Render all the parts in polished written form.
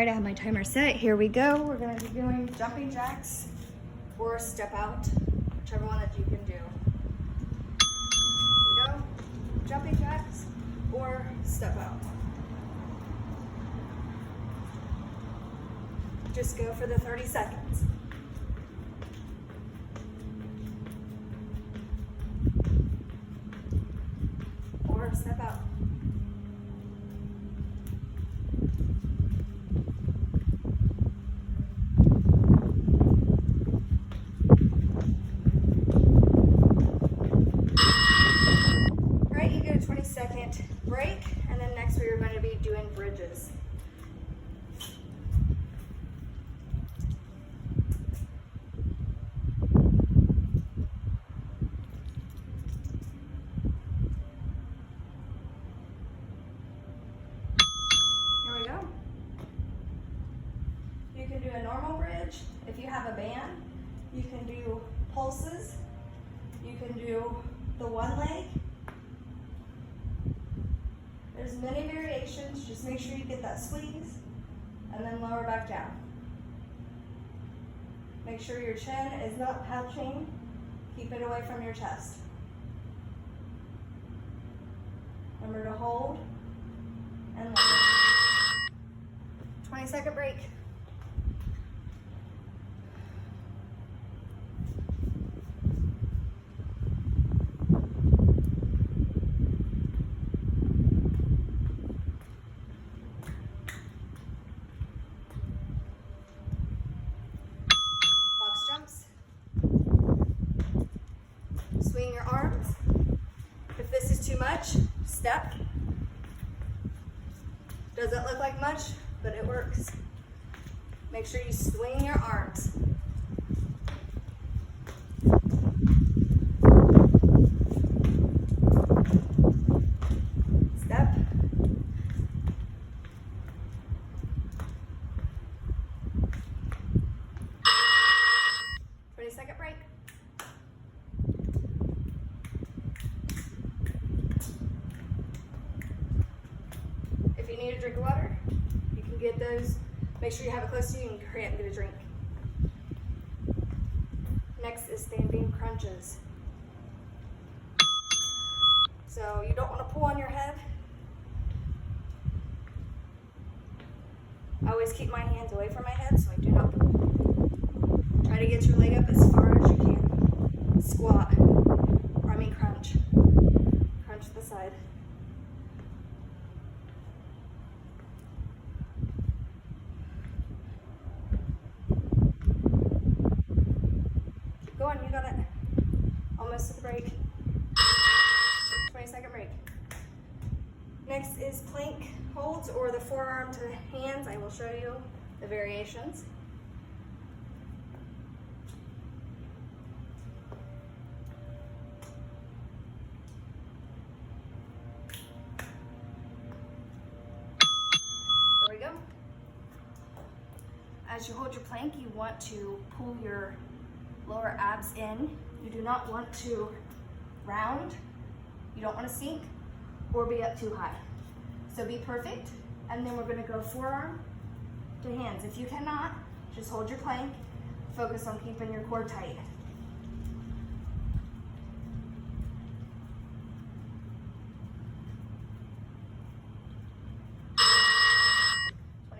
right, I have my timer set. Here we go. We're gonna be doing jumping jacks or step out, whichever one that you can do. Here we go. Jumping jacks or step out. Just go for the 30 seconds. Or step out. Right, you get a 20-second break, and then next we are going to be doing bridges. You can do a normal bridge. If you have a band, you can do pulses. You can do the one leg. There's many variations. Just make sure you get that squeeze and then lower back down. Make sure your chin is not pouching. Keep it away from your chest. Remember to hold and lower. 20-second break. Box jumps. Swing your arms. If this is too much, step. Doesn't look like much, but it works. Make sure you swing your arms. Step. Second break. If you need a drink of water, you can get those. Make sure you have it close to you and hurry up and get a drink. Next is standing crunches. So you don't want to pull on your head. I always keep my hands away from my head so I do not pull. Try to get your leg up as far as you can. Squat, or I mean crunch. Crunch to the side. Keep going, you got it. Almost to the break. 20-second break. Next is plank holds or the forearm to the hands. I will show you the variations. There we go. As you hold your plank, you want to pull your lower abs in. You do not want to round. You don't want to sink or be up too high. So be perfect. And then we're going to go forearm to hands. If you cannot, just hold your plank. Focus on keeping your core tight.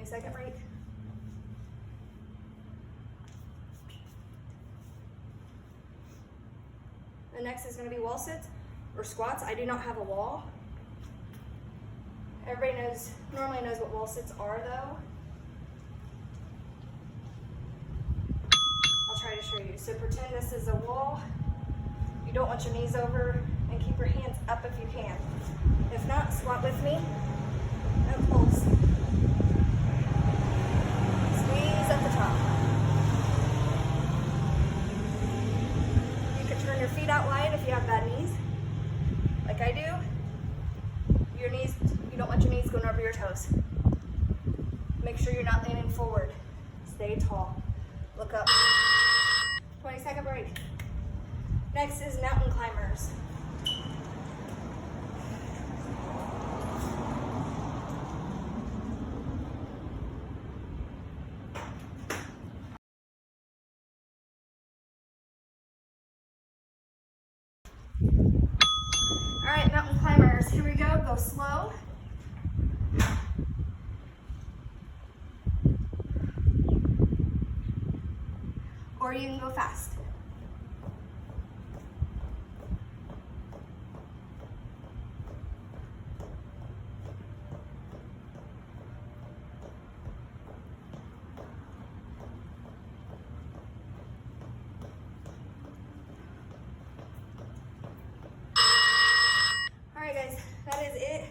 Second break. The next is going to be wall sits or squats. I do not have a wall. Everybody normally knows what wall sits are though. I'll try to show you. So pretend this is a wall. You don't want your knees over and keep your hands up if you can. If not, squat with me and pulse. At the top. You can turn your feet out wide if you have bad knees, like I do. Your knees, you don't want your knees going over your toes. Make sure you're not leaning forward. Stay tall. Look up. 20-second break. Next is mountain climbers. go slow. Or you can go fast. All right, guys, that is it.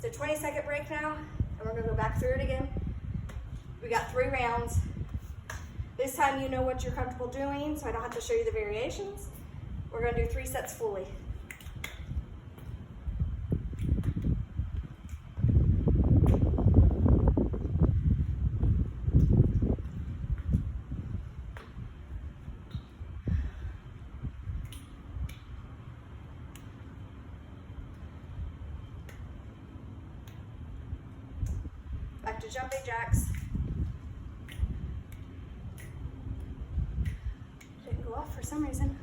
It's a 20-second break now, and we're gonna go back through it again. We got 3 rounds. This time you know what you're comfortable doing, so I don't have to show you the variations. We're gonna do 3 sets fully. Back to jumping jacks. Didn't go off for some reason.